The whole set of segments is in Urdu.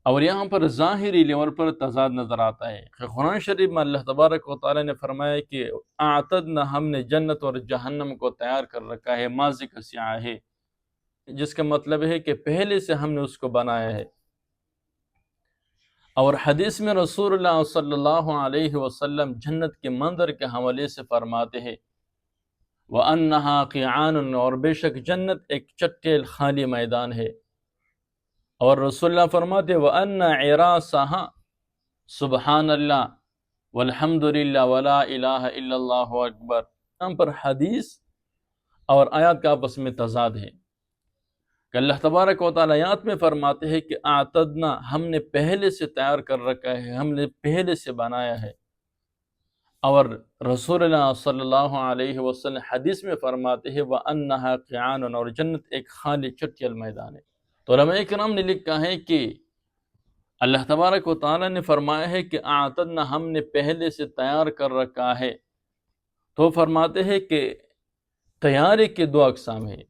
اور یہاں پر ظاہری لیول پر تضاد نظر آتا ہے کہ قرآن شریف میں اللہ تبارک و تعالیٰ نے فرمایا کہ اعتدنا، ہم نے جنت اور جہنم کو تیار کر رکھا ہے، ماضی کا سیاق ہے، جس کا مطلب ہے کہ پہلے سے ہم نے اس کو بنایا ہے۔ اور حدیث میں رسول اللہ صلی اللہ علیہ وسلم جنت کے منظر کے حوالے سے فرماتے ہیں وَأَنَّهَا قِعَانٌ، اور بے شک جنت ایک چٹیل خالی میدان ہے۔ اور رسول اللہ فرماتے وَأَنَّ عِرَاسَهَا سبحان اللہ والحمد للہ ولا الہ الا اللہ اکبر۔ یہاں پر حدیث اور آیات کا آپس میں تضاد ہے کہ اللہ تبارک و تعالیٰ آیات میں فرماتے ہیں کہ اعتدنا، ہم نے پہلے سے تیار کر رکھا ہے، ہم نے پہلے سے بنایا ہے۔ اور رسول اللہ صلی اللہ علیہ وسلم حدیث میں فرماتے ہیں وَأَنَّهَا قِعَانٌ، اور جنت ایک خالی چٹیل میدان ہے۔ تو علماء کرام نے لکھا ہے کہ اللہ تبارک و تعالیٰ نے فرمایا ہے کہ اعتدنا، ہم نے پہلے سے تیار کر رکھا ہے، تو فرماتے ہیں کہ تیاری کے دو اقسام ہیں۔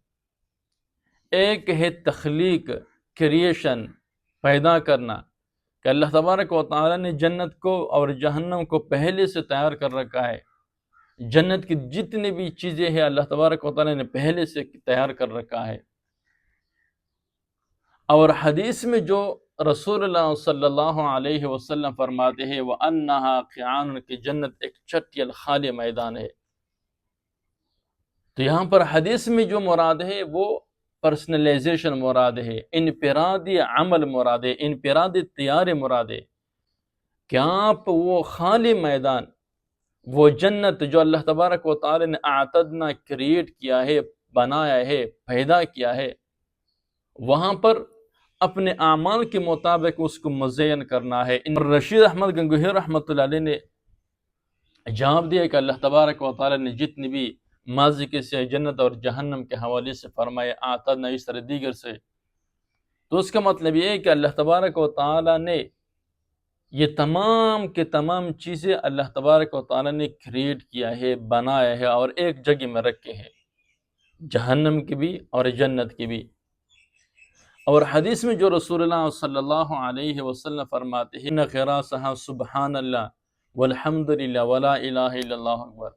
ایک ہے تخلیق، کریشن، پیدا کرنا، کہ اللہ تبارک و تعالیٰ نے جنت کو اور جہنم کو پہلے سے تیار کر رکھا ہے۔ جنت کی جتنی بھی چیزیں ہیں اللہ تبارک و تعالیٰ نے پہلے سے تیار کر رکھا ہے۔ اور حدیث میں جو رسول اللہ صلی اللہ علیہ وسلم فرماتے ہیں وَأَنَّهَا قِعَانٌ، کہ جنت ایک چٹیل خالی میدان ہے۔ تو یہاں پر حدیث میں جو مراد ہے وہ پرسنلائزیشن مراد ہے، انفرادی عمل مراد ہے، انفرادی تیاری مراد ہے، کہ آپ وہ خالی میدان، وہ جنت جو اللہ تبارک و تعالی نے اعتدنا کریٹ کیا ہے، بنایا ہے، پیدا کیا ہے، وہاں پر اپنے اعمال کے مطابق اس کو مزین کرنا ہے۔ رشید احمد گنگوہی رحمۃ اللہ علیہ نے جواب دیا کہ اللہ تبارک و تعالی نے جتنی بھی ماضی کے سے جنت اور جہنم کے حوالے سے فرمائے اعتدنا، اس طرح دیگر سے، تو اس کا مطلب یہ ہے کہ اللہ تبارک و تعالی نے یہ تمام کے تمام چیزیں اللہ تبارک و تعالی نے کریٹ کیا ہے، بنایا ہے، اور ایک جگہ میں رکھے ہیں، جہنم کی بھی اور جنت کی بھی۔ اور حدیث میں جو رسول اللہ صلی اللہ علیہ وسلم فرماتے ہیں إِنَّ قِرَاسَهَا سبحان اللہ والحمد للہ ولا الہ الا اللہ اکبر،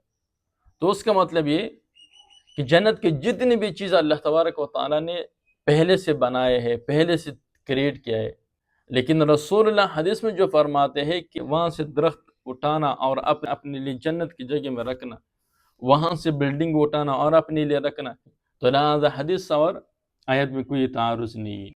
تو اس کا مطلب یہ کہ جنت کی جتنی بھی چیز اللہ تبارک و تعالیٰ نے پہلے سے بنائے ہے، پہلے سے کریٹ کیا ہے، لیکن رسول اللہ حدیث میں جو فرماتے ہیں کہ وہاں سے درخت اٹھانا اور اپنے لیے جنت کی جگہ میں رکھنا، وہاں سے بلڈنگ اٹھانا اور اپنے لیے رکھنا، تو لہذا حدیث اور آیت میں کوئی تعارض نہیں ہے۔